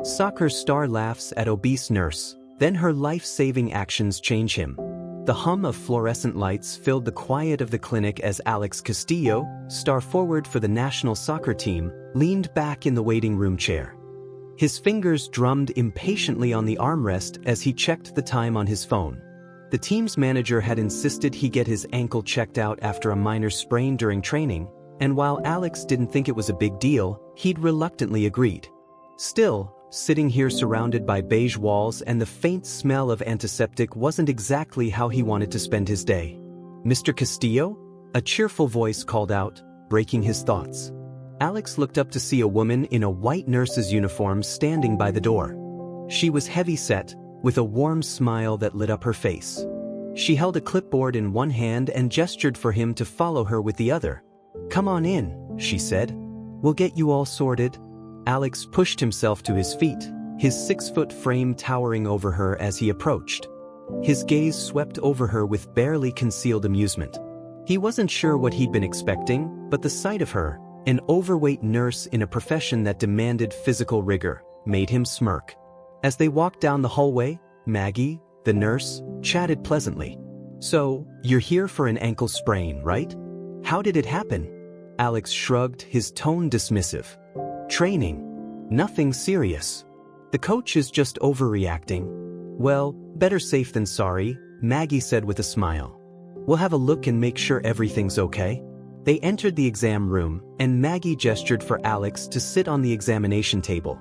Soccer star laughs at obese nurse, then her life-saving actions change him. The hum of fluorescent lights filled the quiet of the clinic as Alex Castillo, star forward for the national soccer team, leaned back in the waiting room chair. His fingers drummed impatiently on the armrest as he checked the time on his phone. The team's manager had insisted he get his ankle checked out after a minor sprain during training, and while Alex didn't think it was a big deal, he'd reluctantly agreed. Still, sitting here surrounded by beige walls and the faint smell of antiseptic wasn't exactly how he wanted to spend his day. "Mr. Castillo?" A cheerful voice called out, breaking his thoughts. Alex looked up to see a woman in a white nurse's uniform standing by the door. She was heavy-set, with a warm smile that lit up her face. She held a clipboard in one hand and gestured for him to follow her with the other. "Come on in," she said. "We'll get you all sorted." Alex pushed himself to his feet, his 6-foot frame towering over her as he approached. His gaze swept over her with barely concealed amusement. He wasn't sure what he'd been expecting, but the sight of her, an overweight nurse in a profession that demanded physical rigor, made him smirk. As they walked down the hallway, Maggie, the nurse, chatted pleasantly. "So, you're here for an ankle sprain, right? How did it happen?" Alex shrugged, his tone dismissive. "Training. Nothing serious. The coach is just overreacting." "Well, better safe than sorry," Maggie said with a smile. "We'll have a look and make sure everything's okay." They entered the exam room, and Maggie gestured for Alex to sit on the examination table.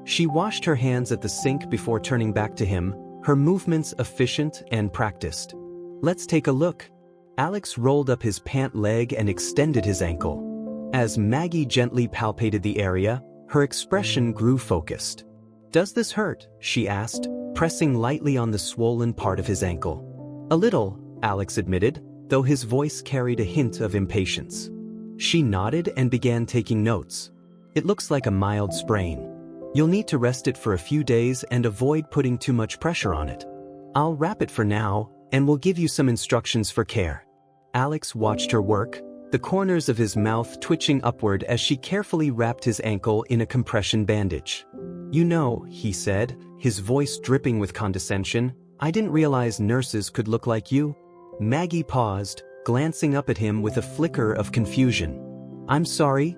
She washed her hands at the sink before turning back to him, her movements efficient and practiced. "Let's take a look." Alex rolled up his pant leg and extended his ankle. As Maggie gently palpated the area, her expression grew focused. "Does this hurt?" she asked, pressing lightly on the swollen part of his ankle. "A little," Alex admitted, though his voice carried a hint of impatience. She nodded and began taking notes. "It looks like a mild sprain. You'll need to rest it for a few days and avoid putting too much pressure on it. I'll wrap it for now, and we'll give you some instructions for care." Alex watched her work, the corners of his mouth twitching upward as she carefully wrapped his ankle in a compression bandage. "You know," he said, his voice dripping with condescension, "I didn't realize nurses could look like you." Maggie paused, glancing up at him with a flicker of confusion. "I'm sorry?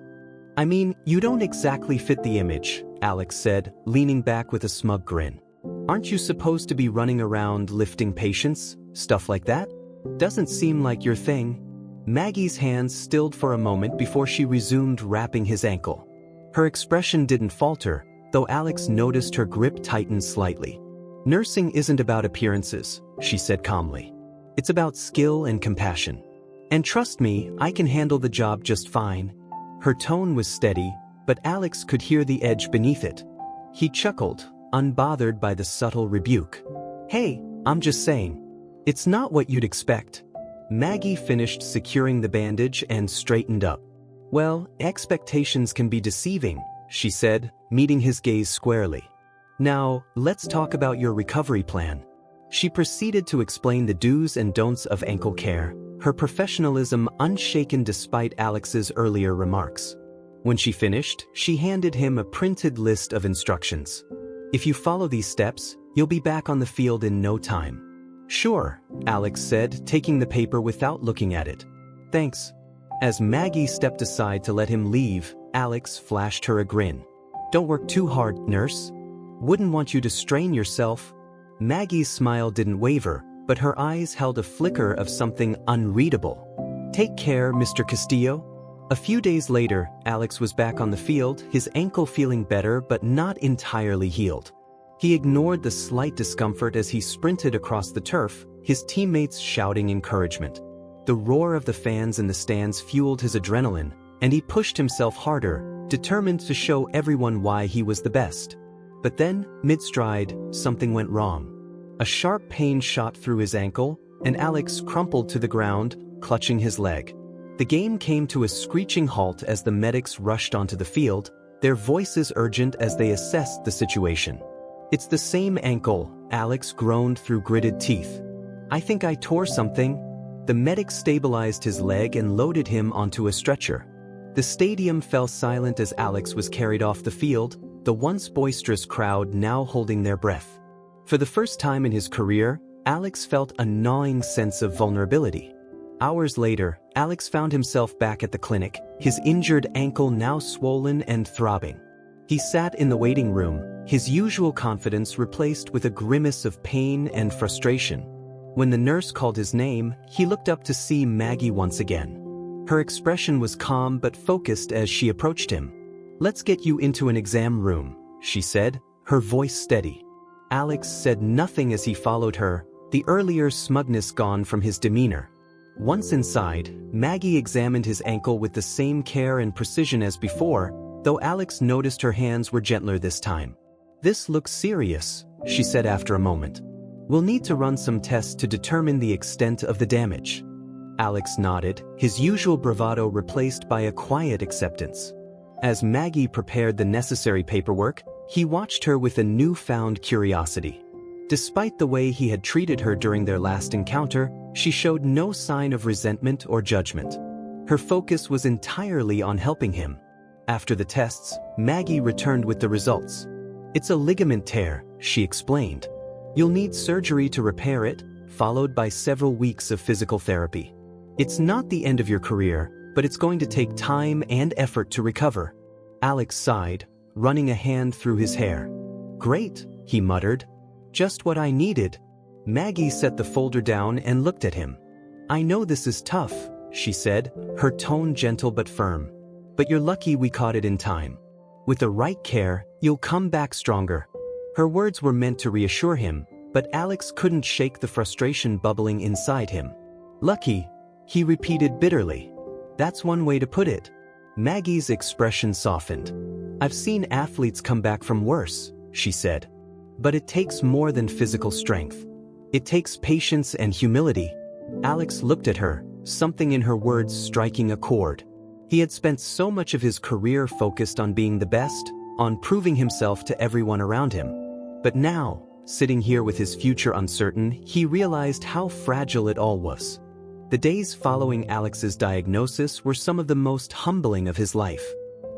I mean, you don't exactly fit the image," Alex said, leaning back with a smug grin. "Aren't you supposed to be running around lifting patients, stuff like that? Doesn't seem like your thing." Maggie's hands stilled for a moment before she resumed wrapping his ankle. Her expression didn't falter, though Alex noticed her grip tighten slightly. "Nursing isn't about appearances," she said calmly. "It's about skill and compassion. And trust me, I can handle the job just fine." Her tone was steady, but Alex could hear the edge beneath it. He chuckled, unbothered by the subtle rebuke. "Hey, I'm just saying. It's not what you'd expect." Maggie finished securing the bandage and straightened up. "Well, expectations can be deceiving," she said, meeting his gaze squarely. "Now, let's talk about your recovery plan." She proceeded to explain the do's and don'ts of ankle care, her professionalism unshaken despite Alex's earlier remarks. When she finished, she handed him a printed list of instructions. "If you follow these steps, you'll be back on the field in no time." "Sure," Alex said, taking the paper without looking at it. "Thanks." As Maggie stepped aside to let him leave, Alex flashed her a grin. "Don't work too hard, nurse. Wouldn't want you to strain yourself." Maggie's smile didn't waver, but her eyes held a flicker of something unreadable. "Take care, Mr. Castillo." A few days later, Alex was back on the field, his ankle feeling better but not entirely healed. He ignored the slight discomfort as he sprinted across the turf, his teammates shouting encouragement. The roar of the fans in the stands fueled his adrenaline, and he pushed himself harder, determined to show everyone why he was the best. But then, mid-stride, something went wrong. A sharp pain shot through his ankle, and Alex crumpled to the ground, clutching his leg. The game came to a screeching halt as the medics rushed onto the field, their voices urgent as they assessed the situation. "It's the same ankle," Alex groaned through gritted teeth. "I think I tore something." The medic stabilized his leg and loaded him onto a stretcher. The stadium fell silent as Alex was carried off the field, the once boisterous crowd now holding their breath. For the first time in his career, Alex felt a gnawing sense of vulnerability. Hours later, Alex found himself back at the clinic, his injured ankle now swollen and throbbing. He sat in the waiting room, his usual confidence replaced with a grimace of pain and frustration. When the nurse called his name, he looked up to see Maggie once again. Her expression was calm but focused as she approached him. "Let's get you into an exam room," she said, her voice steady. Alex said nothing as he followed her, the earlier smugness gone from his demeanor. Once inside, Maggie examined his ankle with the same care and precision as before, though Alex noticed her hands were gentler this time. "This looks serious," she said after a moment. "We'll need to run some tests to determine the extent of the damage." Alex nodded, his usual bravado replaced by a quiet acceptance. As Maggie prepared the necessary paperwork, he watched her with a newfound curiosity. Despite the way he had treated her during their last encounter, she showed no sign of resentment or judgment. Her focus was entirely on helping him. After the tests, Maggie returned with the results. "It's a ligament tear," she explained. "You'll need surgery to repair it, followed by several weeks of physical therapy. It's not the end of your career, but it's going to take time and effort to recover." Alex sighed, running a hand through his hair. "Great," he muttered. "Just what I needed." Maggie set the folder down and looked at him. "I know this is tough," she said, her tone gentle but firm. "But you're lucky we caught it in time. With the right care, you'll come back stronger." Her words were meant to reassure him, but Alex couldn't shake the frustration bubbling inside him. "Lucky," he repeated bitterly. "That's one way to put it." Maggie's expression softened. "I've seen athletes come back from worse," she said. "But it takes more than physical strength. It takes patience and humility." Alex looked at her, something in her words striking a chord. He had spent so much of his career focused on being the best, on proving himself to everyone around him. But now, sitting here with his future uncertain, he realized how fragile it all was. The days following Alex's diagnosis were some of the most humbling of his life.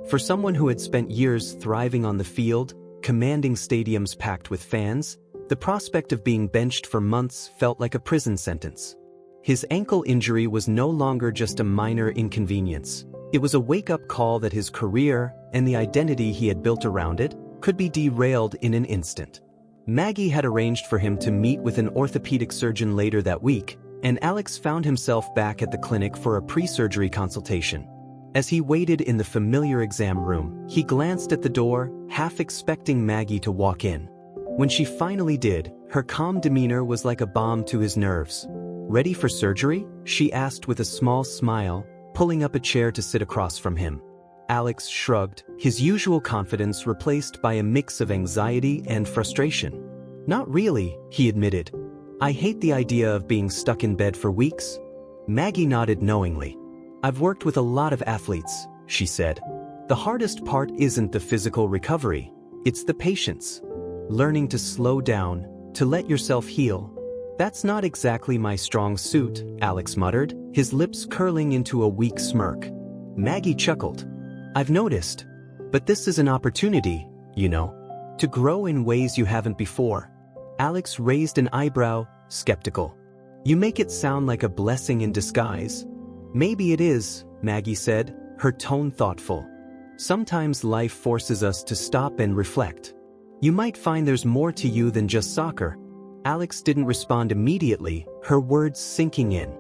For someone who had spent years thriving on the field, commanding stadiums packed with fans, the prospect of being benched for months felt like a prison sentence. His ankle injury was no longer just a minor inconvenience. It was a wake-up call that his career, and the identity he had built around it, could be derailed in an instant. Maggie had arranged for him to meet with an orthopedic surgeon later that week, and Alex found himself back at the clinic for a pre-surgery consultation. As he waited in the familiar exam room, he glanced at the door, half expecting Maggie to walk in. When she finally did, her calm demeanor was like a balm to his nerves. "Ready for surgery?" she asked with a small smile, pulling up a chair to sit across from him. Alex shrugged, his usual confidence replaced by a mix of anxiety and frustration. "Not really," he admitted. "I hate the idea of being stuck in bed for weeks." Maggie nodded knowingly. "I've worked with a lot of athletes," she said. "The hardest part isn't the physical recovery, it's the patience. Learning to slow down, to let yourself heal. That's not exactly my strong suit," Alex muttered, his lips curling into a weak smirk. Maggie chuckled. "I've noticed. But this is an opportunity, you know, to grow in ways you haven't before." Alex raised an eyebrow, skeptical. "You make it sound like a blessing in disguise." "Maybe it is," Maggie said, her tone thoughtful. "Sometimes life forces us to stop and reflect. You might find there's more to you than just soccer." Alex didn't respond immediately, her words sinking in.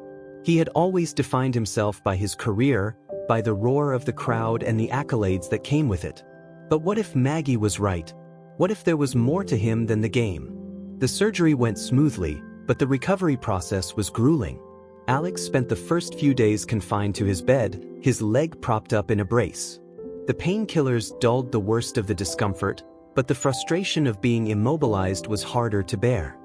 He had always defined himself by his career, by the roar of the crowd and the accolades that came with it. But what if Maggie was right? What if there was more to him than the game? The surgery went smoothly, but the recovery process was grueling. Alex spent the first few days confined to his bed, his leg propped up in a brace. The painkillers dulled the worst of the discomfort, but the frustration of being immobilized was harder to bear.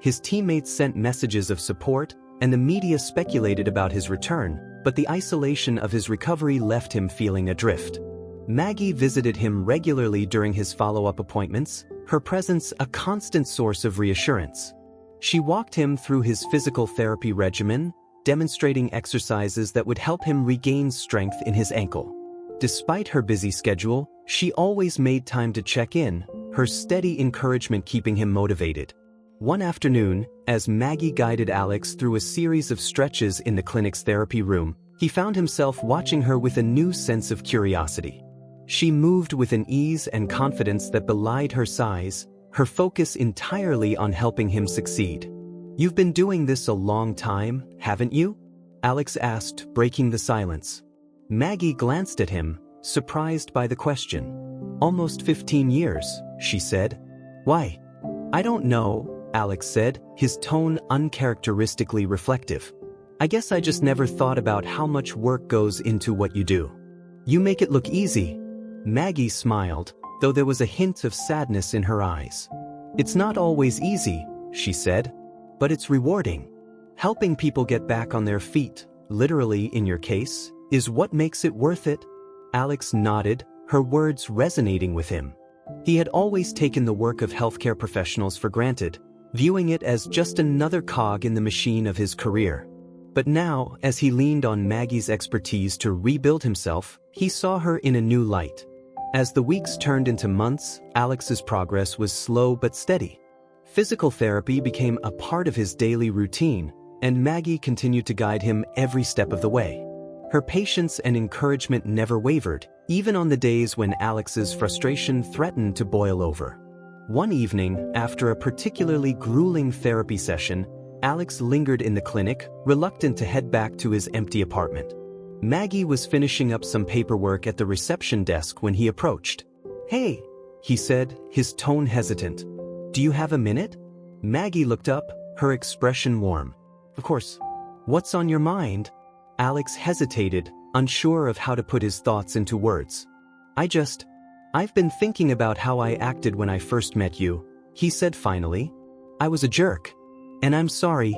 His teammates sent messages of support, and the media speculated about his return, but the isolation of his recovery left him feeling adrift. Maggie visited him regularly during his follow-up appointments, her presence a constant source of reassurance. She walked him through his physical therapy regimen, demonstrating exercises that would help him regain strength in his ankle. Despite her busy schedule, She always made time to check in, her steady encouragement keeping him motivated. One afternoon, as Maggie guided Alex through a series of stretches in the clinic's therapy room, he found himself watching her with a new sense of curiosity. She moved with an ease and confidence that belied her size, her focus entirely on helping him succeed. "You've been doing this a long time, haven't you?" Alex asked, breaking the silence. Maggie glanced at him, surprised by the question. "Almost 15 years, she said. "Why?" "I don't know," Alex said, his tone uncharacteristically reflective. "I guess I just never thought about how much work goes into what you do. You make it look easy." Maggie smiled, though there was a hint of sadness in her eyes. "It's not always easy," she said, "but it's rewarding. Helping people get back on their feet, literally in your case, is what makes it worth it." Alex nodded, her words resonating with him. He had always taken the work of healthcare professionals for granted, viewing it as just another cog in the machine of his career. But now, as he leaned on Maggie's expertise to rebuild himself, he saw her in a new light. As the weeks turned into months, Alex's progress was slow but steady. Physical therapy became a part of his daily routine, and Maggie continued to guide him every step of the way. Her patience and encouragement never wavered, even on the days when Alex's frustration threatened to boil over. One evening, after a particularly grueling therapy session, Alex lingered in the clinic, reluctant to head back to his empty apartment. Maggie was finishing up some paperwork at the reception desk when he approached. "Hey," he said, his tone hesitant. "Do you have a minute?" Maggie looked up, her expression warm. "Of course. What's on your mind?" Alex hesitated, unsure of how to put his thoughts into words. I've been thinking about how I acted when I first met you," he said finally. "I was a jerk. And I'm sorry."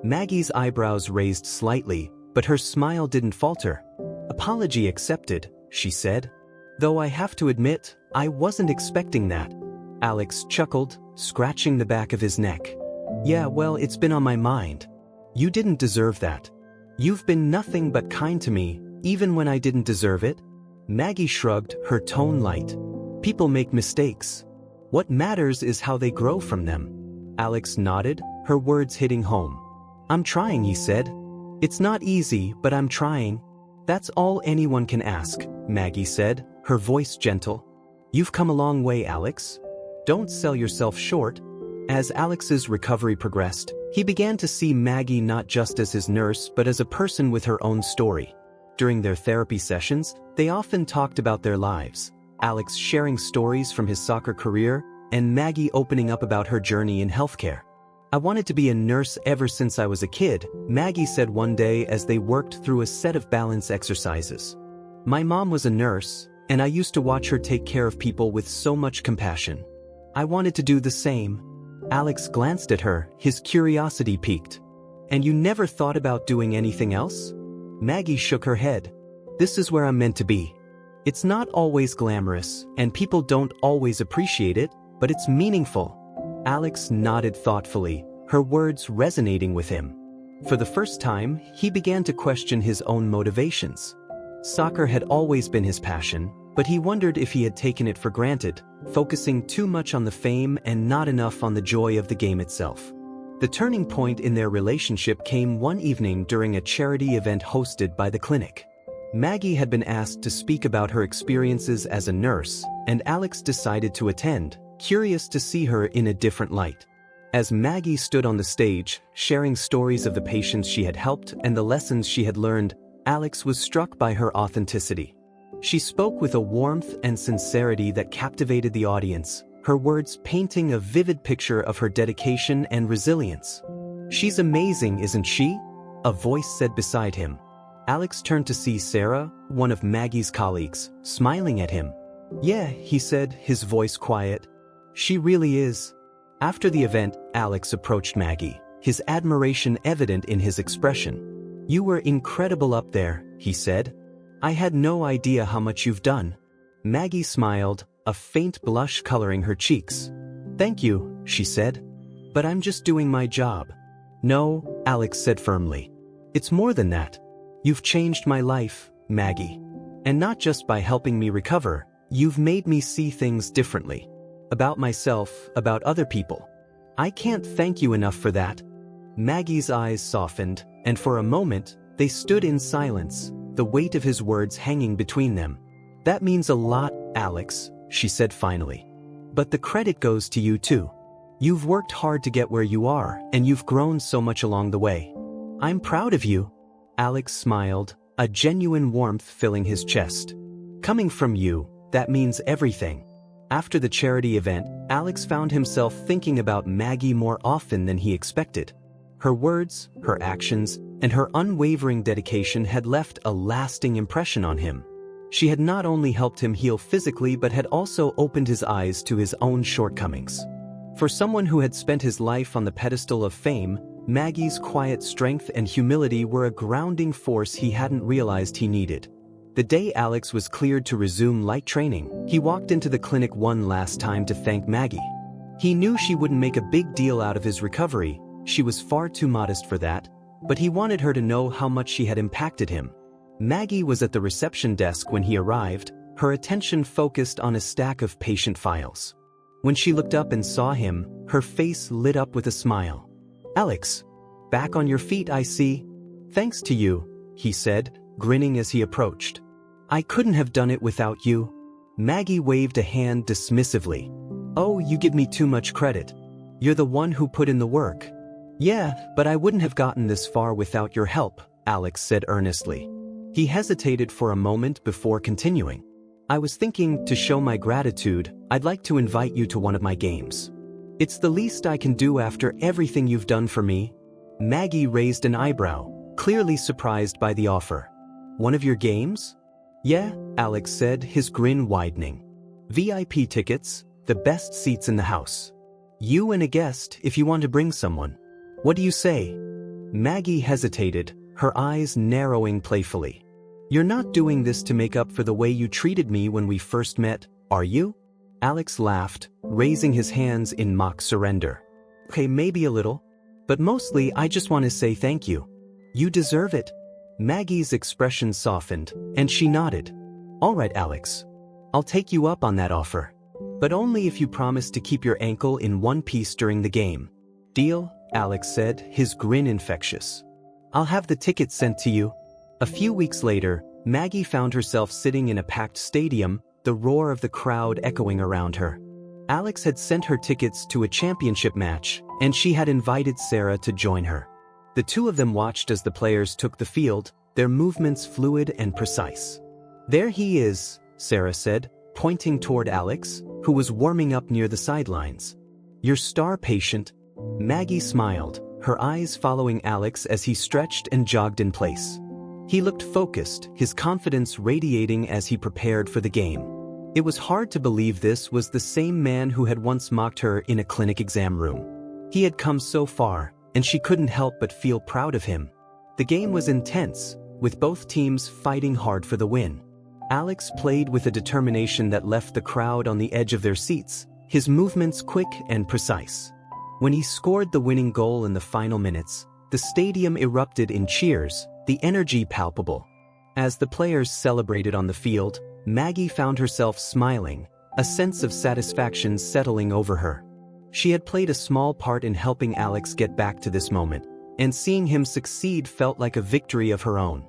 Maggie's eyebrows raised slightly, but her smile didn't falter. "Apology accepted," she said. "Though I have to admit, I wasn't expecting that." Alex chuckled, scratching the back of his neck. "Yeah, well, it's been on my mind. You didn't deserve that. You've been nothing but kind to me, even when I didn't deserve it." Maggie shrugged, her tone light. "People make mistakes. What matters is how they grow from them." Alex nodded, her words hitting home. "I'm trying," he said. "It's not easy, but I'm trying." "That's all anyone can ask," Maggie said, her voice gentle. "You've come a long way, Alex. Don't sell yourself short." As Alex's recovery progressed, he began to see Maggie not just as his nurse but as a person with her own story. During their therapy sessions, they often talked about their lives, Alex sharing stories from his soccer career, and Maggie opening up about her journey in healthcare. "I wanted to be a nurse ever since I was a kid," Maggie said one day as they worked through a set of balance exercises. "My mom was a nurse, and I used to watch her take care of people with so much compassion. I wanted to do the same." Alex glanced at her, his curiosity piqued. "And you never thought about doing anything else?" Maggie shook her head. "This is where I'm meant to be. It's not always glamorous, and people don't always appreciate it, but it's meaningful." Alex nodded thoughtfully, her words resonating with him. For the first time, he began to question his own motivations. Soccer had always been his passion, but he wondered if he had taken it for granted, focusing too much on the fame and not enough on the joy of the game itself. The turning point in their relationship came one evening during a charity event hosted by the clinic. Maggie had been asked to speak about her experiences as a nurse, and Alex decided to attend, curious to see her in a different light. As Maggie stood on the stage, sharing stories of the patients she had helped and the lessons she had learned, Alex was struck by her authenticity. She spoke with a warmth and sincerity that captivated the audience, her words painting a vivid picture of her dedication and resilience. "She's amazing, isn't she?" a voice said beside him. Alex turned to see Sarah, one of Maggie's colleagues, smiling at him. "Yeah," he said, his voice quiet. "She really is." After the event, Alex approached Maggie, his admiration evident in his expression. "You were incredible up there," he said. "I had no idea how much you've done." Maggie smiled, a faint blush coloring her cheeks. "Thank you," she said. "But I'm just doing my job." "No," Alex said firmly. "It's more than that. You've changed my life, Maggie. And not just by helping me recover, You've made me see things differently. About myself, about other people. I can't thank you enough for that." Maggie's eyes softened, and for a moment, they stood in silence, the weight of his words hanging between them. "That means a lot, Alex," she said finally. "But the credit goes to you too. You've worked hard to get where you are, and you've grown so much along the way. I'm proud of you." Alex smiled, a genuine warmth filling his chest. "Coming from you, that means everything." After the charity event, Alex found himself thinking about Maggie more often than he expected. Her words, her actions, and her unwavering dedication had left a lasting impression on him. She had not only helped him heal physically but had also opened his eyes to his own shortcomings. For someone who had spent his life on the pedestal of fame, Maggie's quiet strength and humility were a grounding force he hadn't realized he needed. The day Alex was cleared to resume light training, he walked into the clinic one last time to thank Maggie. He knew she wouldn't make a big deal out of his recovery, she was far too modest for that, but he wanted her to know how much she had impacted him. Maggie was at the reception desk when he arrived, her attention focused on a stack of patient files. When she looked up and saw him, her face lit up with a smile. "Alex, back on your feet, I see." "Thanks to you," he said, grinning as he approached. "I couldn't have done it without you." Maggie waved a hand dismissively. "Oh, you give me too much credit. You're the one who put in the work." "Yeah, but I wouldn't have gotten this far without your help," Alex said earnestly. He hesitated for a moment before continuing. "I was thinking, to show my gratitude, I'd like to invite you to one of my games. It's the least I can do after everything you've done for me." Maggie raised an eyebrow, clearly surprised by the offer. "One of your games?" "Yeah," Alex said, his grin widening. "VIP tickets, the best seats in the house. You and a guest if you want to bring someone. What do you say?" Maggie hesitated, her eyes narrowing playfully. "You're not doing this to make up for the way you treated me when we first met, are you?" Alex laughed, raising his hands in mock surrender. "Okay, maybe a little. But mostly I just want to say thank you. You deserve it." Maggie's expression softened, and she nodded. "All right, Alex. I'll take you up on that offer. But only if you promise to keep your ankle in one piece during the game." "Deal," Alex said, his grin infectious. "I'll have the tickets sent to you." A few weeks later, Maggie found herself sitting in a packed stadium, the roar of the crowd echoing around her. Alex had sent her tickets to a championship match, and she had invited Sarah to join her. The two of them watched as the players took the field, their movements fluid and precise. "There he is," Sarah said, pointing toward Alex, who was warming up near the sidelines. "Your star patient." Maggie smiled, her eyes following Alex as he stretched and jogged in place. He looked focused, his confidence radiating as he prepared for the game. It was hard to believe this was the same man who had once mocked her in a clinic exam room. He had come so far, and she couldn't help but feel proud of him. The game was intense, with both teams fighting hard for the win. Alex played with a determination that left the crowd on the edge of their seats, his movements quick and precise. When he scored the winning goal in the final minutes, the stadium erupted in cheers, the energy palpable. As the players celebrated on the field, Maggie found herself smiling, a sense of satisfaction settling over her. She had played a small part in helping Alex get back to this moment, and seeing him succeed felt like a victory of her own.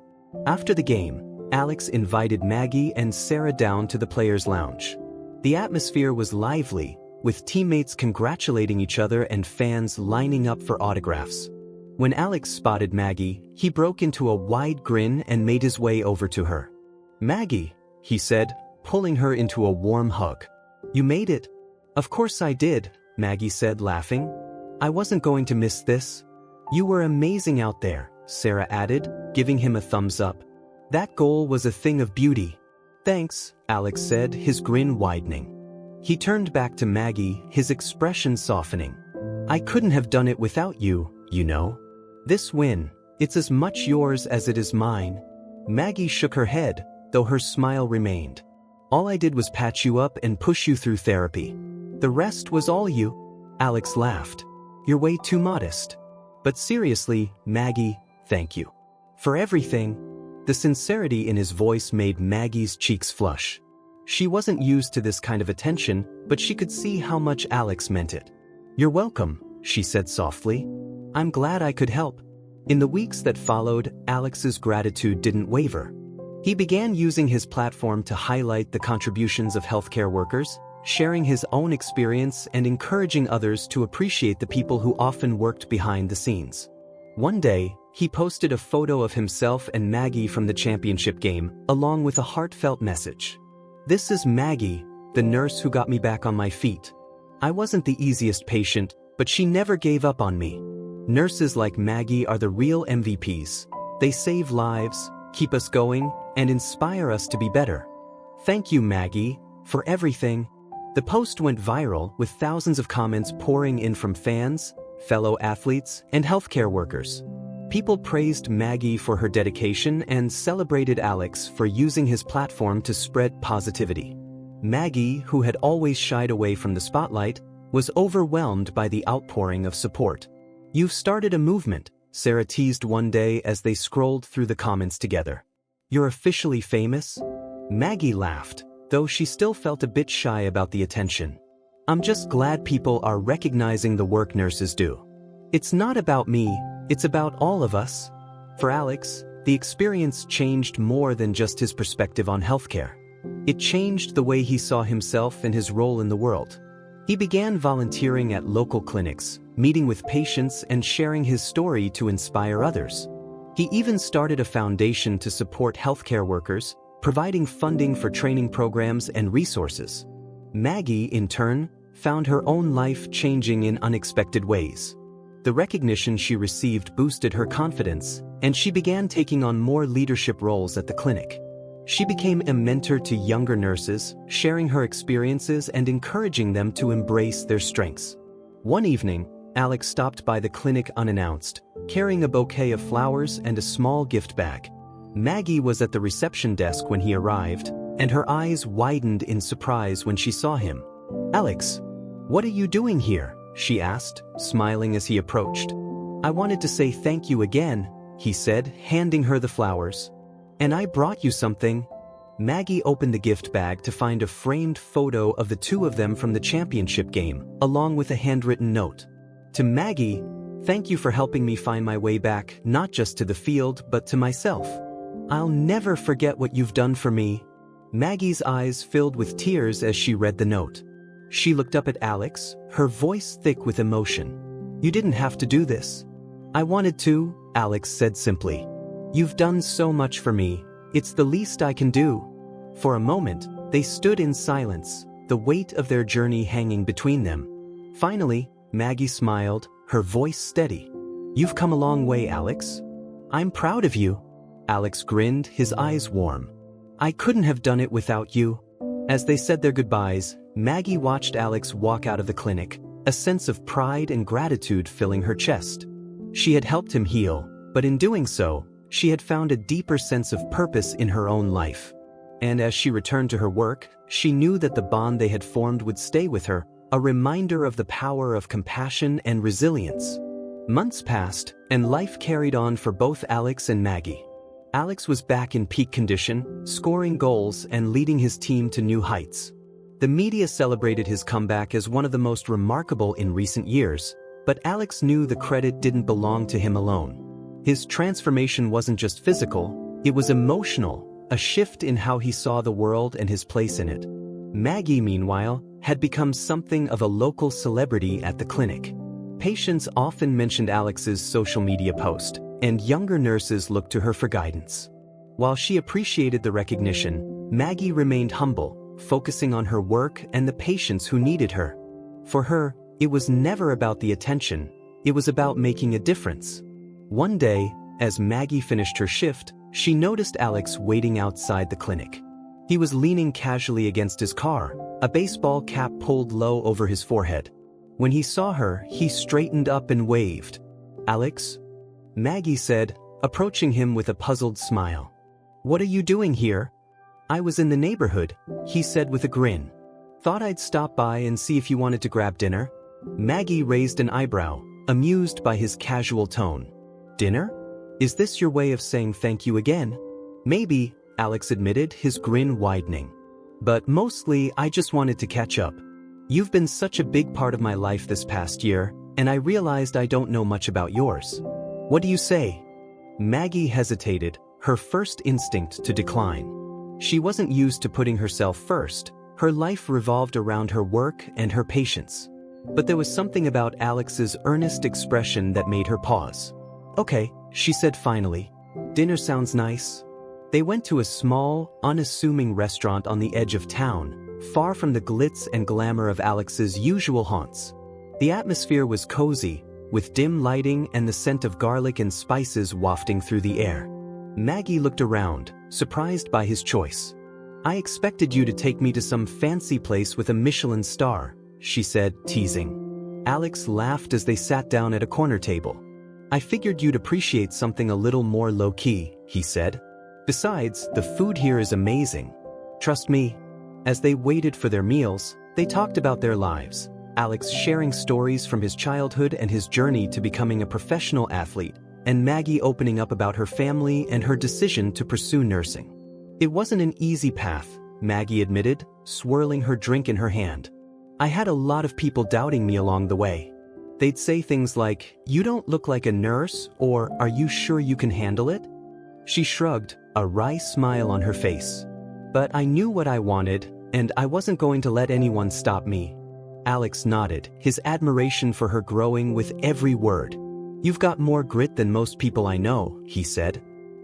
After the game, Alex invited Maggie and Sarah down to the players' lounge. The atmosphere was lively, with teammates congratulating each other and fans lining up for autographs. When Alex spotted Maggie, he broke into a wide grin and made his way over to her. "Maggie," he said, pulling her into a warm hug. "You made it." "Of course I did," Maggie said, laughing. "I wasn't going to miss this." "You were amazing out there," Sarah added, giving him a thumbs up. "That goal was a thing of beauty." "Thanks," Alex said, his grin widening. He turned back to Maggie, his expression softening. "I couldn't have done it without you, you know. This win, it's as much yours as it is mine." Maggie shook her head, though her smile remained. "All I did was patch you up and push you through therapy. The rest was all you." Alex laughed. "You're way too modest." "But seriously, Maggie, thank you. For everything." The sincerity in his voice made Maggie's cheeks flush. She wasn't used to this kind of attention, but she could see how much Alex meant it. "You're welcome," she said softly. "I'm glad I could help." In the weeks that followed, Alex's gratitude didn't waver. He began using his platform to highlight the contributions of healthcare workers, sharing his own experience and encouraging others to appreciate the people who often worked behind the scenes. One day, he posted a photo of himself and Maggie from the championship game, along with a heartfelt message. "This is Maggie, the nurse who got me back on my feet. I wasn't the easiest patient, but she never gave up on me. Nurses like Maggie are the real MVPs. They save lives, keep us going, and inspire us to be better. Thank you, Maggie, for everything." The post went viral, with thousands of comments pouring in from fans, fellow athletes, and healthcare workers. People praised Maggie for her dedication and celebrated Alex for using his platform to spread positivity. Maggie, who had always shied away from the spotlight, was overwhelmed by the outpouring of support. "You've started a movement," Sarah teased one day as they scrolled through the comments together. "You're officially famous?" Maggie laughed, though she still felt a bit shy about the attention. "I'm just glad people are recognizing the work nurses do. It's not about me, it's about all of us." For Alex, the experience changed more than just his perspective on healthcare. It changed the way he saw himself and his role in the world. He began volunteering at local clinics, meeting with patients and sharing his story to inspire others. He even started a foundation to support healthcare workers, providing funding for training programs and resources. Maggie, in turn, found her own life changing in unexpected ways. The recognition she received boosted her confidence, and she began taking on more leadership roles at the clinic. She became a mentor to younger nurses, sharing her experiences and encouraging them to embrace their strengths. One evening, Alex stopped by the clinic unannounced, carrying a bouquet of flowers and a small gift bag. Maggie was at the reception desk when he arrived, and her eyes widened in surprise when she saw him. "Alex, what are you doing here?" she asked, smiling as he approached. "I wanted to say thank you again," he said, handing her the flowers. "And I brought you something." Maggie opened the gift bag to find a framed photo of the two of them from the championship game, along with a handwritten note. To Maggie, "Thank you for helping me find my way back, not just to the field, but to myself. I'll never forget what you've done for me." Maggie's eyes filled with tears as she read the note. She looked up at Alex, her voice thick with emotion. "You didn't have to do this." "I wanted to," Alex said simply. "You've done so much for me. It's the least I can do." For a moment, they stood in silence, the weight of their journey hanging between them. Finally, Maggie smiled, her voice steady. "You've come a long way, Alex. I'm proud of you." Alex grinned, his eyes warm. "I couldn't have done it without you." As they said their goodbyes, Maggie watched Alex walk out of the clinic, a sense of pride and gratitude filling her chest. She had helped him heal, but in doing so, she had found a deeper sense of purpose in her own life. And as she returned to her work, she knew that the bond they had formed would stay with her, a reminder of the power of compassion and resilience. Months passed, and life carried on for both Alex and Maggie. Alex was back in peak condition, scoring goals and leading his team to new heights. The media celebrated his comeback as one of the most remarkable in recent years, but Alex knew the credit didn't belong to him alone. His transformation wasn't just physical, it was emotional, a shift in how he saw the world and his place in it. Maggie, meanwhile, had become something of a local celebrity at the clinic. Patients often mentioned Alex's social media post, and younger nurses looked to her for guidance. While she appreciated the recognition, Maggie remained humble, focusing on her work and the patients who needed her. For her, it was never about the attention, it was about making a difference. One day, as Maggie finished her shift, she noticed Alex waiting outside the clinic. He was leaning casually against his car, a baseball cap pulled low over his forehead. When he saw her, he straightened up and waved. "Alex?" Maggie said, approaching him with a puzzled smile. "What are you doing here?" "I was in the neighborhood," he said with a grin. "Thought I'd stop by and see if you wanted to grab dinner." Maggie raised an eyebrow, amused by his casual tone. "Dinner? Is this your way of saying thank you again?" "Maybe," Alex admitted, his grin widening. But mostly, I just wanted to catch up. You've been such a big part of my life this past year, and I realized I don't know much about yours. What do you say?" Maggie hesitated, her first instinct to decline. She wasn't used to putting herself first. Her life revolved around her work and her patients. But there was something about Alex's earnest expression that made her pause. "Okay," she said finally. "Dinner sounds nice." They went to a small, unassuming restaurant on the edge of town, far from the glitz and glamour of Alex's usual haunts. The atmosphere was cozy, with dim lighting and the scent of garlic and spices wafting through the air. Maggie looked around, surprised by his choice. "I expected you to take me to some fancy place with a Michelin star," she said, teasing. Alex laughed as they sat down at a corner table. "I figured you'd appreciate something a little more low-key," he said. "Besides, the food here is amazing. Trust me." As they waited for their meals, they talked about their lives, Alex sharing stories from his childhood and his journey to becoming a professional athlete, and Maggie opening up about her family and her decision to pursue nursing. "It wasn't an easy path," Maggie admitted, swirling her drink in her hand. "I had a lot of people doubting me along the way. They'd say things like, 'You don't look like a nurse,' or 'Are you sure you can handle it?'" She shrugged, a wry smile on her face. "But I knew what I wanted, and I wasn't going to let anyone stop me." Alex nodded, his admiration for her growing with every word. "You've got more grit than most people I know," he said.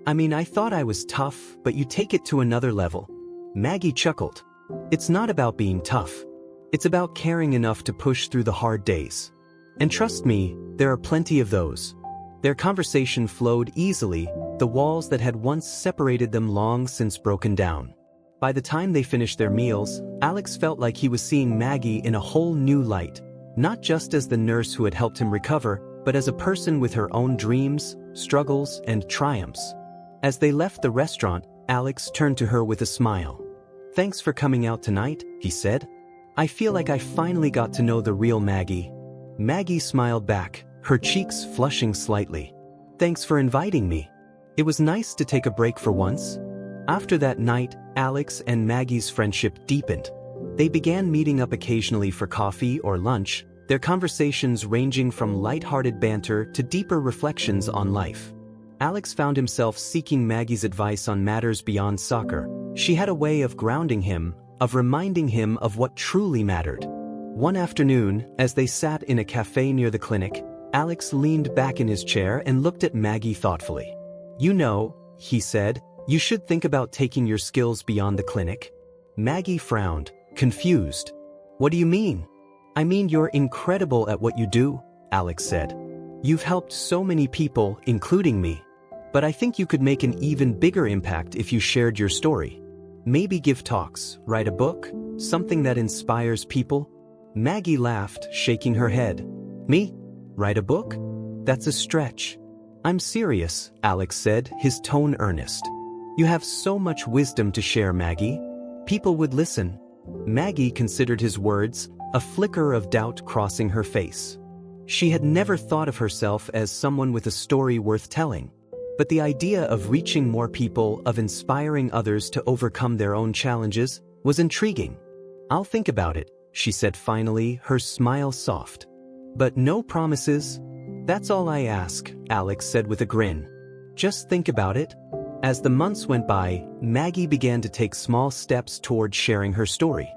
"I mean, I thought I was tough, but you take it to another level." Maggie chuckled. "It's not about being tough. It's about caring enough to push through the hard days. And trust me, there are plenty of those." Their conversation flowed easily, the walls that had once separated them long since broken down. By the time they finished their meals, Alex felt like he was seeing Maggie in a whole new light, not just as the nurse who had helped him recover, but as a person with her own dreams, struggles, and triumphs. As they left the restaurant, Alex turned to her with a smile. "Thanks for coming out tonight," he said. "I feel like I finally got to know the real Maggie." Maggie smiled back, her cheeks flushing slightly. "Thanks for inviting me. It was nice to take a break for once." After that night, Alex and Maggie's friendship deepened. They began meeting up occasionally for coffee or lunch, their conversations ranging from light-hearted banter to deeper reflections on life. Alex found himself seeking Maggie's advice on matters beyond soccer. She had a way of grounding him, of reminding him of what truly mattered. One afternoon, as they sat in a cafe near the clinic, Alex leaned back in his chair and looked at Maggie thoughtfully. "You know," he said, "you should think about taking your skills beyond the clinic." Maggie frowned, confused. "What do you mean?" "I mean, you're incredible at what you do," Alex said. "You've helped so many people, including me. But I think you could make an even bigger impact if you shared your story. Maybe give talks, write a book, something that inspires people." Maggie laughed, shaking her head. "Me? Write a book? That's a stretch." "I'm serious," Alex said, his tone earnest. "You have so much wisdom to share, Maggie. People would listen." Maggie considered his words, a flicker of doubt crossing her face. She had never thought of herself as someone with a story worth telling. But the idea of reaching more people, of inspiring others to overcome their own challenges, was intriguing. "I'll think about it," she said finally, her smile soft. "But no promises." "That's all I ask," Alex said with a grin. "Just think about it." As the months went by, Maggie began to take small steps toward sharing her story.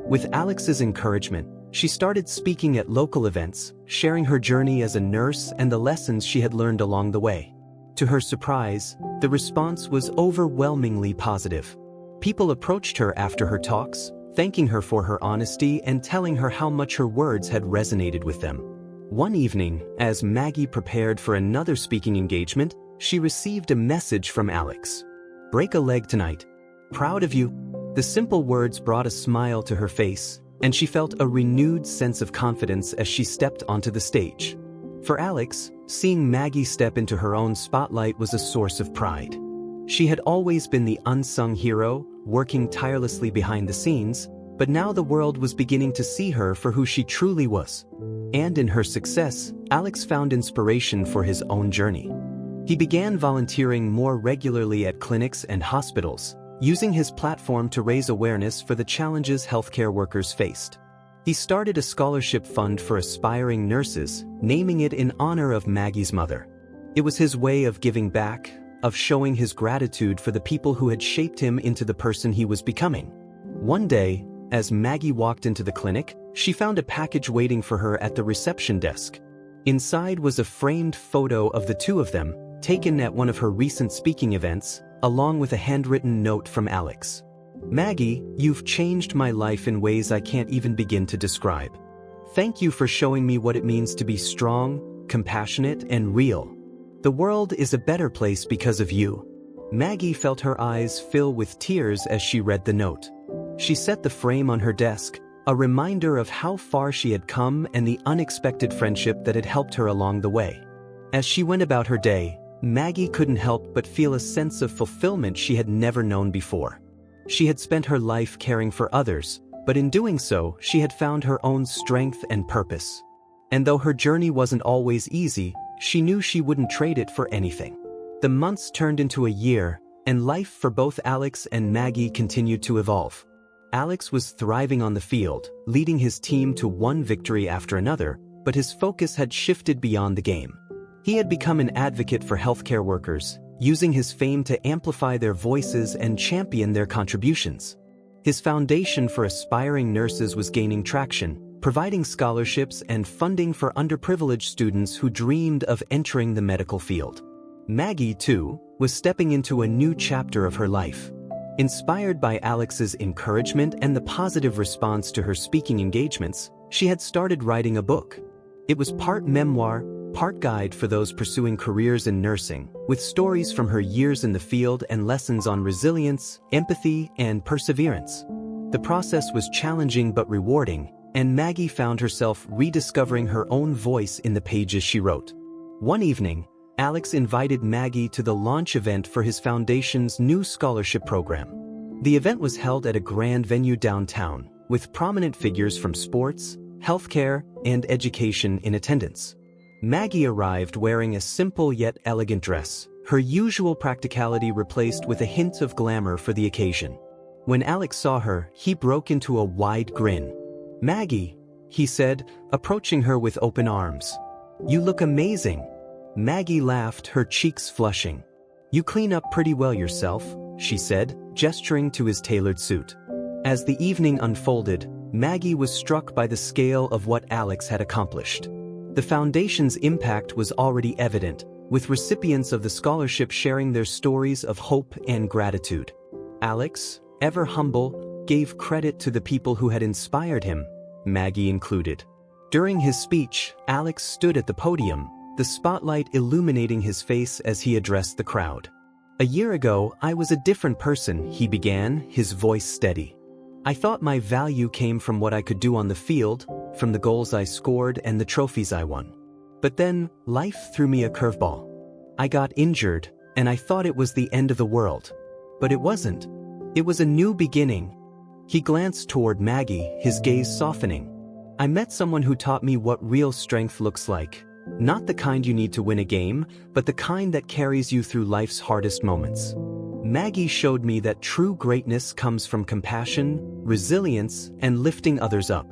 With Alex's encouragement, she started speaking at local events, sharing her journey as a nurse and the lessons she had learned along the way. To her surprise, the response was overwhelmingly positive. People approached her after her talks, thanking her for her honesty and telling her how much her words had resonated with them. One evening, as Maggie prepared for another speaking engagement, she received a message from Alex. "Break a leg tonight. Proud of you." The simple words brought a smile to her face, and she felt a renewed sense of confidence as she stepped onto the stage. For Alex, seeing Maggie step into her own spotlight was a source of pride. She had always been the unsung hero, working tirelessly behind the scenes, but now the world was beginning to see her for who she truly was. And in her success, Alex found inspiration for his own journey. He began volunteering more regularly at clinics and hospitals, using his platform to raise awareness for the challenges healthcare workers faced. He started a scholarship fund for aspiring nurses, naming it in honor of Maggie's mother. It was his way of giving back, of showing his gratitude for the people who had shaped him into the person he was becoming. One day, as Maggie walked into the clinic, she found a package waiting for her at the reception desk. Inside was a framed photo of the two of them, taken at one of her recent speaking events, along with a handwritten note from Alex. "Maggie, you've changed my life in ways I can't even begin to describe. Thank you for showing me what it means to be strong, compassionate, and real. The world is a better place because of you." Maggie felt her eyes fill with tears as she read the note. She set the frame on her desk, a reminder of how far she had come and the unexpected friendship that had helped her along the way. As she went about her day, Maggie couldn't help but feel a sense of fulfillment she had never known before. She had spent her life caring for others, but in doing so, she had found her own strength and purpose. And though her journey wasn't always easy, she knew she wouldn't trade it for anything. The months turned into a year, and life for both Alex and Maggie continued to evolve. Alex was thriving on the field, leading his team to one victory after another, but his focus had shifted beyond the game. He had become an advocate for healthcare workers, using his fame to amplify their voices and champion their contributions. His foundation for aspiring nurses was gaining traction, providing scholarships and funding for underprivileged students who dreamed of entering the medical field. Maggie, too, was stepping into a new chapter of her life. Inspired by Alex's encouragement and the positive response to her speaking engagements, she had started writing a book. It was part memoir, part guide for those pursuing careers in nursing, with stories from her years in the field and lessons on resilience, empathy, and perseverance. The process was challenging but rewarding, and Maggie found herself rediscovering her own voice in the pages she wrote. One evening, Alex invited Maggie to the launch event for his foundation's new scholarship program. The event was held at a grand venue downtown, with prominent figures from sports, healthcare, and education in attendance. Maggie arrived wearing a simple yet elegant dress, her usual practicality replaced with a hint of glamour for the occasion. When Alex saw her, he broke into a wide grin. "Maggie," he said, approaching her with open arms. "You look amazing." Maggie laughed, her cheeks flushing. "You clean up pretty well yourself," she said, gesturing to his tailored suit. As the evening unfolded, Maggie was struck by the scale of what Alex had accomplished. The foundation's impact was already evident, with recipients of the scholarship sharing their stories of hope and gratitude. Alex, ever humble, gave credit to the people who had inspired him, Maggie included. During his speech, Alex stood at the podium, the spotlight illuminating his face as he addressed the crowd. "A year ago, I was a different person," he began, his voice steady. "I thought my value came from what I could do on the field, from the goals I scored and the trophies I won. But then, life threw me a curveball. I got injured, and I thought it was the end of the world. But it wasn't. It was a new beginning." He glanced toward Maggie, his gaze softening. "I met someone who taught me what real strength looks like. Not the kind you need to win a game, but the kind that carries you through life's hardest moments. Maggie showed me that true greatness comes from compassion, resilience, and lifting others up.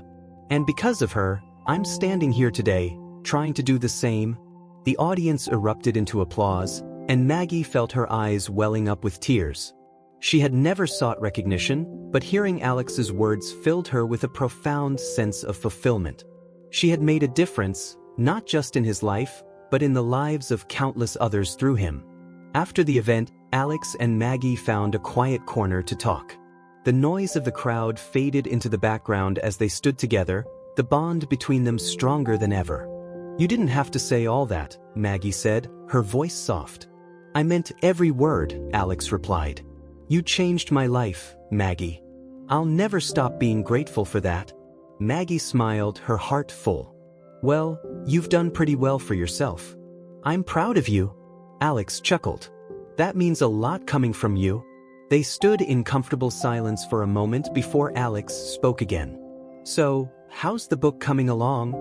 And because of her, I'm standing here today, trying to do the same." The audience erupted into applause, and Maggie felt her eyes welling up with tears. She had never sought recognition, but hearing Alex's words filled her with a profound sense of fulfillment. She had made a difference, not just in his life, but in the lives of countless others through him. After the event, Alex and Maggie found a quiet corner to talk. The noise of the crowd faded into the background as they stood together, the bond between them stronger than ever. "You didn't have to say all that," Maggie said, her voice soft. "I meant every word," Alex replied. "You changed my life, Maggie. I'll never stop being grateful for that." Maggie smiled, her heart full. "Well, you've done pretty well for yourself. I'm proud of you." Alex chuckled. "That means a lot coming from you." They stood in comfortable silence for a moment before Alex spoke again. "So, how's the book coming along?"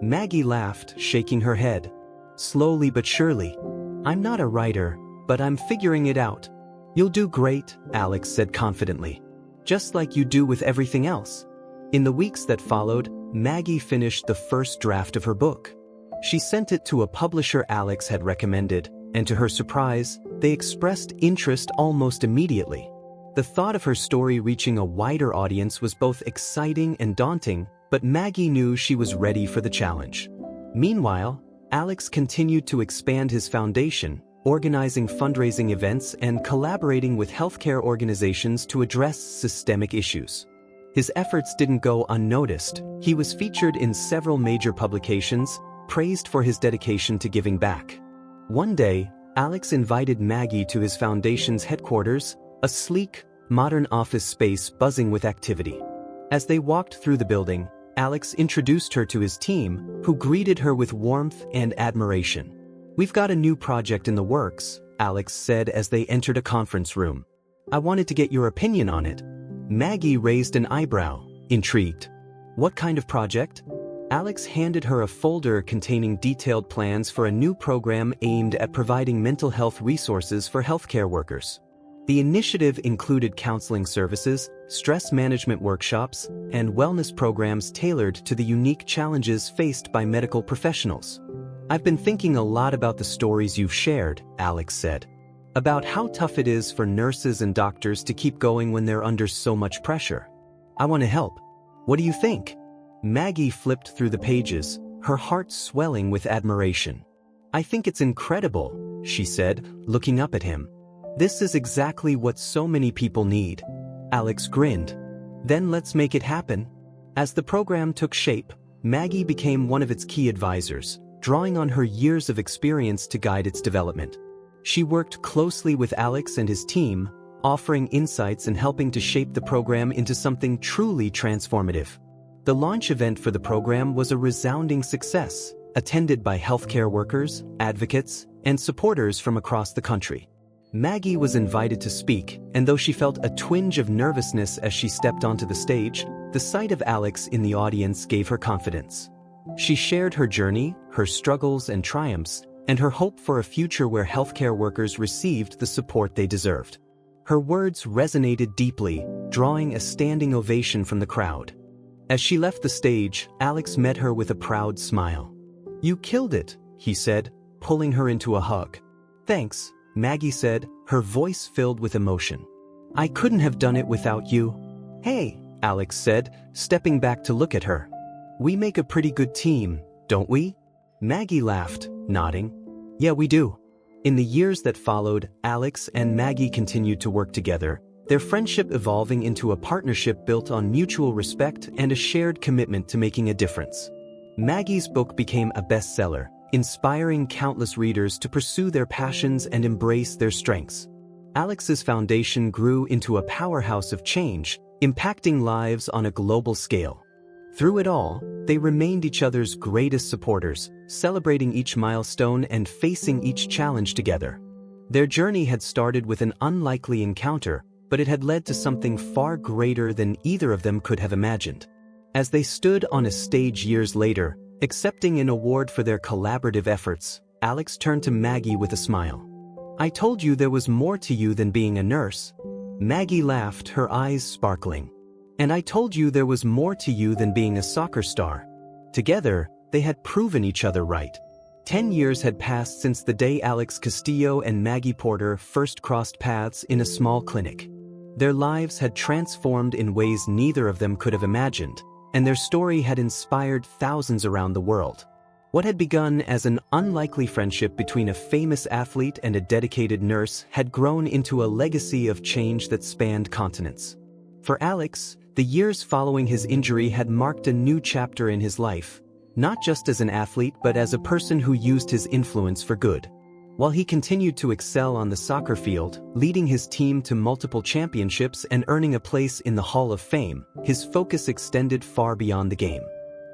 Maggie laughed, shaking her head. "Slowly but surely. I'm not a writer, but I'm figuring it out. You'll do great, Alex said confidently. Just like you do with everything else. In the weeks that followed, Maggie finished the first draft of her book. She sent it to a publisher Alex had recommended, and to her surprise, they expressed interest almost immediately. The thought of her story reaching a wider audience was both exciting and daunting, but Maggie knew she was ready for the challenge. Meanwhile, Alex continued to expand his foundation, organizing fundraising events and collaborating with healthcare organizations to address systemic issues. His efforts didn't go unnoticed. He was featured in several major publications, praised for his dedication to giving back. One day, Alex invited Maggie to his foundation's headquarters, a sleek, modern office space buzzing with activity. As they walked through the building, Alex introduced her to his team, who greeted her with warmth and admiration. "We've got a new project in the works," Alex said as they entered a conference room. "I wanted to get your opinion on it." Maggie raised an eyebrow, intrigued. "What kind of project?" Alex handed her a folder containing detailed plans for a new program aimed at providing mental health resources for healthcare workers. The initiative included counseling services, stress management workshops, and wellness programs tailored to the unique challenges faced by medical professionals. "I've been thinking a lot about the stories you've shared," Alex said. "About how tough it is for nurses and doctors to keep going when they're under so much pressure. I want to help. What do you think?" Maggie flipped through the pages, her heart swelling with admiration. "I think it's incredible," she said, looking up at him. "This is exactly what so many people need." Alex grinned. "Then let's make it happen." As the program took shape, Maggie became one of its key advisors, drawing on her years of experience to guide its development. She worked closely with Alex and his team, offering insights and helping to shape the program into something truly transformative. The launch event for the program was a resounding success, attended by healthcare workers, advocates, and supporters from across the country. Maggie was invited to speak, and though she felt a twinge of nervousness as she stepped onto the stage, the sight of Alex in the audience gave her confidence. She shared her journey, her struggles and triumphs, and her hope for a future where healthcare workers received the support they deserved. Her words resonated deeply, drawing a standing ovation from the crowd. As she left the stage, Alex met her with a proud smile. "You killed it," he said, pulling her into a hug. "Thanks," Maggie said, her voice filled with emotion. "I couldn't have done it without you." "Hey," Alex said, stepping back to look at her. "We make a pretty good team, don't we?" Maggie laughed, nodding. "Yeah, we do." In the years that followed, Alex and Maggie continued to work together, their friendship evolving into a partnership built on mutual respect and a shared commitment to making a difference. Maggie's book became a bestseller, inspiring countless readers to pursue their passions and embrace their strengths. Alex's foundation grew into a powerhouse of change, impacting lives on a global scale. Through it all, they remained each other's greatest supporters, celebrating each milestone and facing each challenge together. Their journey had started with an unlikely encounter, but it had led to something far greater than either of them could have imagined. As they stood on a stage years later, accepting an award for their collaborative efforts, Alex turned to Maggie with a smile. "I told you there was more to you than being a nurse." Maggie laughed, her eyes sparkling. "And I told you there was more to you than being a soccer star." Together, they had proven each other right. 10 years had passed since the day Alex Castillo and Maggie Porter first crossed paths in a small clinic. Their lives had transformed in ways neither of them could have imagined, and their story had inspired thousands around the world. What had begun as an unlikely friendship between a famous athlete and a dedicated nurse had grown into a legacy of change that spanned continents. For Alex, the years following his injury had marked a new chapter in his life, not just as an athlete but as a person who used his influence for good. While he continued to excel on the soccer field, leading his team to multiple championships and earning a place in the Hall of Fame, his focus extended far beyond the game.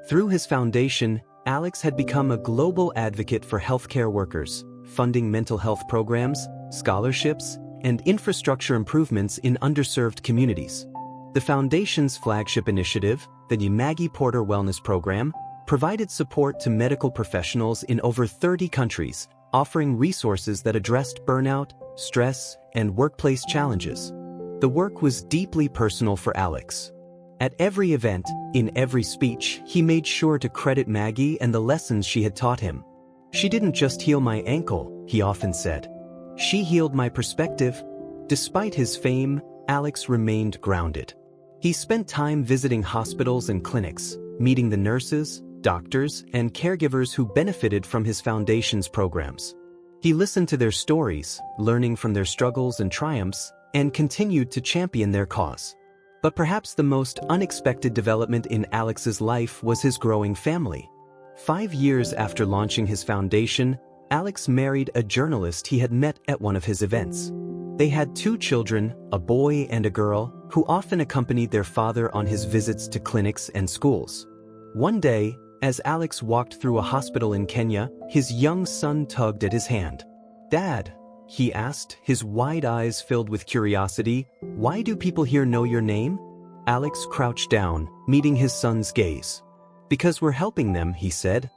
Through his foundation, Alex had become a global advocate for healthcare workers, funding mental health programs, scholarships, and infrastructure improvements in underserved communities. The foundation's flagship initiative, the Maggie Porter Wellness Program, provided support to medical professionals in over 30 countries, offering resources that addressed burnout, stress, and workplace challenges. The work was deeply personal for Alex. At every event, in every speech, he made sure to credit Maggie and the lessons she had taught him. "She didn't just heal my ankle," he often said. "She healed my perspective." Despite his fame, Alex remained grounded. He spent time visiting hospitals and clinics, meeting the nurses, doctors, and caregivers who benefited from his foundation's programs. He listened to their stories, learning from their struggles and triumphs, and continued to champion their cause. But perhaps the most unexpected development in Alex's life was his growing family. 5 years after launching his foundation, Alex married a journalist he had met at one of his events. They had 2 children, a boy and a girl, who often accompanied their father on his visits to clinics and schools. One day, as Alex walked through a hospital in Kenya, his young son tugged at his hand. "Dad," he asked, his wide eyes filled with curiosity, "why do people here know your name?" Alex crouched down, meeting his son's gaze. "Because we're helping them," he said.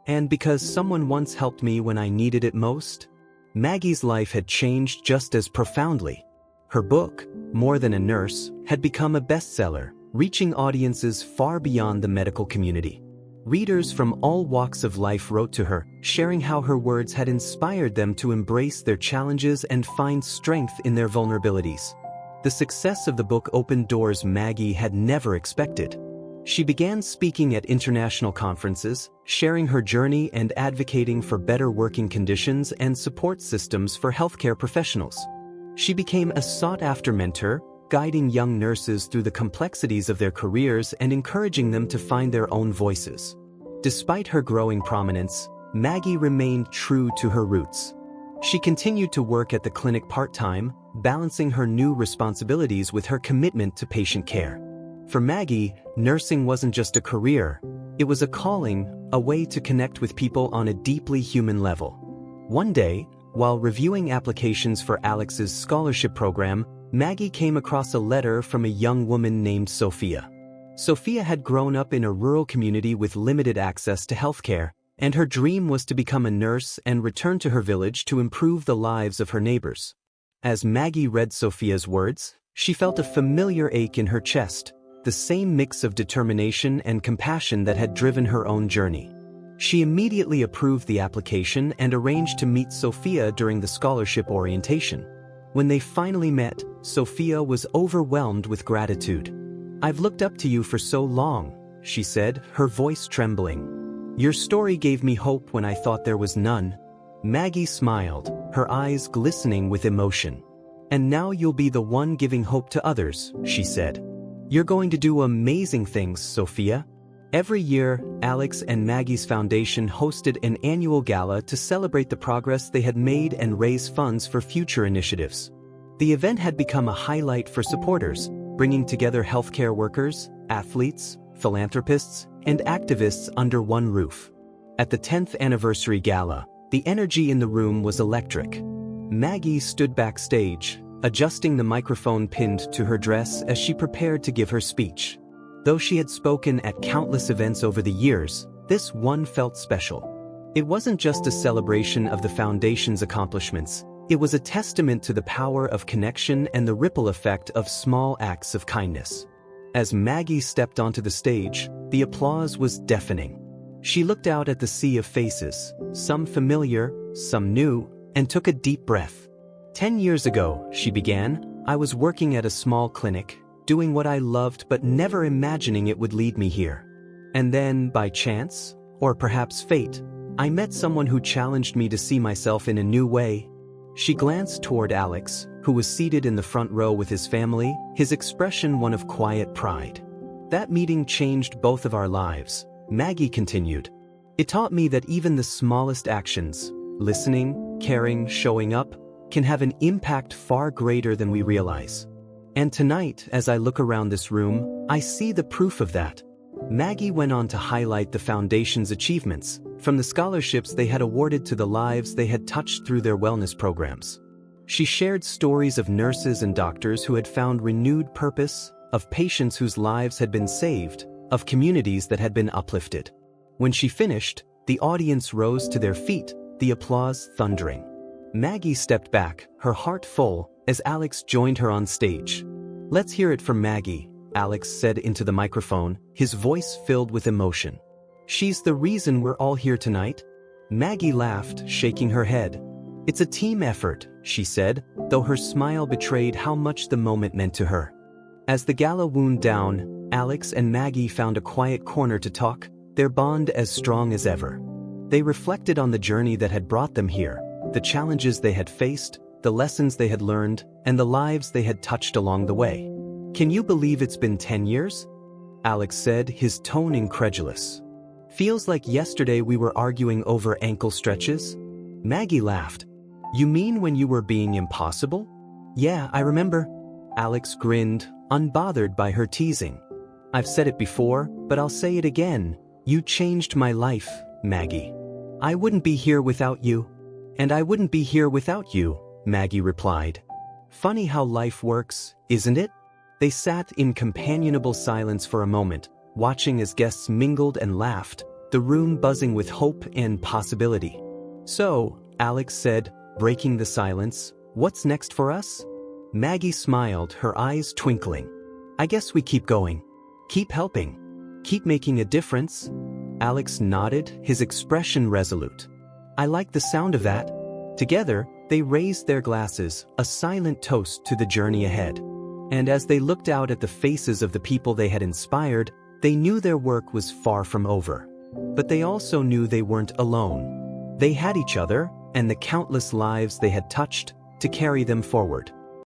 "And because someone once helped me when I needed it most." Maggie's life had changed just as profoundly. Her book, More Than a Nurse, had become a bestseller, reaching audiences far beyond the medical community. Readers from all walks of life wrote to her, sharing how her words had inspired them to embrace their challenges and find strength in their vulnerabilities. The success of the book opened doors Maggie had never expected. She began speaking at international conferences, sharing her journey and advocating for better working conditions and support systems for healthcare professionals. She became a sought-after mentor, guiding young nurses through the complexities of their careers and encouraging them to find their own voices. Despite her growing prominence, Maggie remained true to her roots. She continued to work at the clinic part-time, balancing her new responsibilities with her commitment to patient care. For Maggie, nursing wasn't just a career, it was a calling, a way to connect with people on a deeply human level. One day, while reviewing applications for Alex's scholarship program, Maggie came across a letter from a young woman named Sophia. Sophia had grown up in a rural community with limited access to healthcare, and her dream was to become a nurse and return to her village to improve the lives of her neighbors. As Maggie read Sophia's words, she felt a familiar ache in her chest, the same mix of determination and compassion that had driven her own journey. She immediately approved the application and arranged to meet Sophia during the scholarship orientation. When they finally met, Sophia was overwhelmed with gratitude. "I've looked up to you for so long," she said, her voice trembling. "Your story gave me hope when I thought there was none." Maggie smiled, her eyes glistening with emotion. "And now you'll be the one giving hope to others," she said. "You're going to do amazing things, Sophia." Every year, Alex and Maggie's foundation hosted an annual gala to celebrate the progress they had made and raise funds for future initiatives. The event had become a highlight for supporters, bringing together healthcare workers, athletes, philanthropists, and activists under one roof. At the 10th anniversary gala, the energy in the room was electric. Maggie stood backstage, adjusting the microphone pinned to her dress as she prepared to give her speech. Though she had spoken at countless events over the years, this one felt special. It wasn't just a celebration of the foundation's accomplishments, it was a testament to the power of connection and the ripple effect of small acts of kindness. As Maggie stepped onto the stage, the applause was deafening. She looked out at the sea of faces, some familiar, some new, and took a deep breath. 10 years ago, she began, I was working at a small clinic, doing what I loved but never imagining it would lead me here. And then, by chance, or perhaps fate, I met someone who challenged me to see myself in a new way. She glanced toward Alex, who was seated in the front row with his family, his expression one of quiet pride. That meeting changed both of our lives, Maggie continued. It taught me that even the smallest actions, listening, caring, showing up, can have an impact far greater than we realize. And tonight, as I look around this room, I see the proof of that. Maggie went on to highlight the foundation's achievements, from the scholarships they had awarded to the lives they had touched through their wellness programs. She shared stories of nurses and doctors who had found renewed purpose, of patients whose lives had been saved, of communities that had been uplifted. When she finished, the audience rose to their feet, the applause thundering. Maggie stepped back, her heart full, as Alex joined her on stage. "Let's hear it from Maggie," Alex said into the microphone, his voice filled with emotion. "She's the reason we're all here tonight." Maggie laughed, shaking her head. "It's a team effort," she said, though her smile betrayed how much the moment meant to her. As the gala wound down, Alex and Maggie found a quiet corner to talk, their bond as strong as ever. They reflected on the journey that had brought them here, the challenges they had faced, the lessons they had learned, and the lives they had touched along the way. "Can you believe it's been 10 years? Alex said, his tone incredulous. "Feels like yesterday we were arguing over ankle stretches." Maggie laughed. "You mean when you were being impossible?" "Yeah, I remember." Alex grinned, unbothered by her teasing. "I've said it before, but I'll say it again. You changed my life, Maggie. I wouldn't be here without you." "And I wouldn't be here without you," Maggie replied. "Funny how life works, isn't it?" They sat in companionable silence for a moment, watching as guests mingled and laughed, the room buzzing with hope and possibility. "So," Alex said, breaking the silence, "what's next for us?" Maggie smiled, her eyes twinkling. "I guess we keep going. Keep helping. Keep making a difference." Alex nodded, his expression resolute. "I like the sound of that." Together, they raised their glasses, a silent toast to the journey ahead. And as they looked out at the faces of the people they had inspired, they knew their work was far from over. But they also knew they weren't alone. They had each other, and the countless lives they had touched, to carry them forward.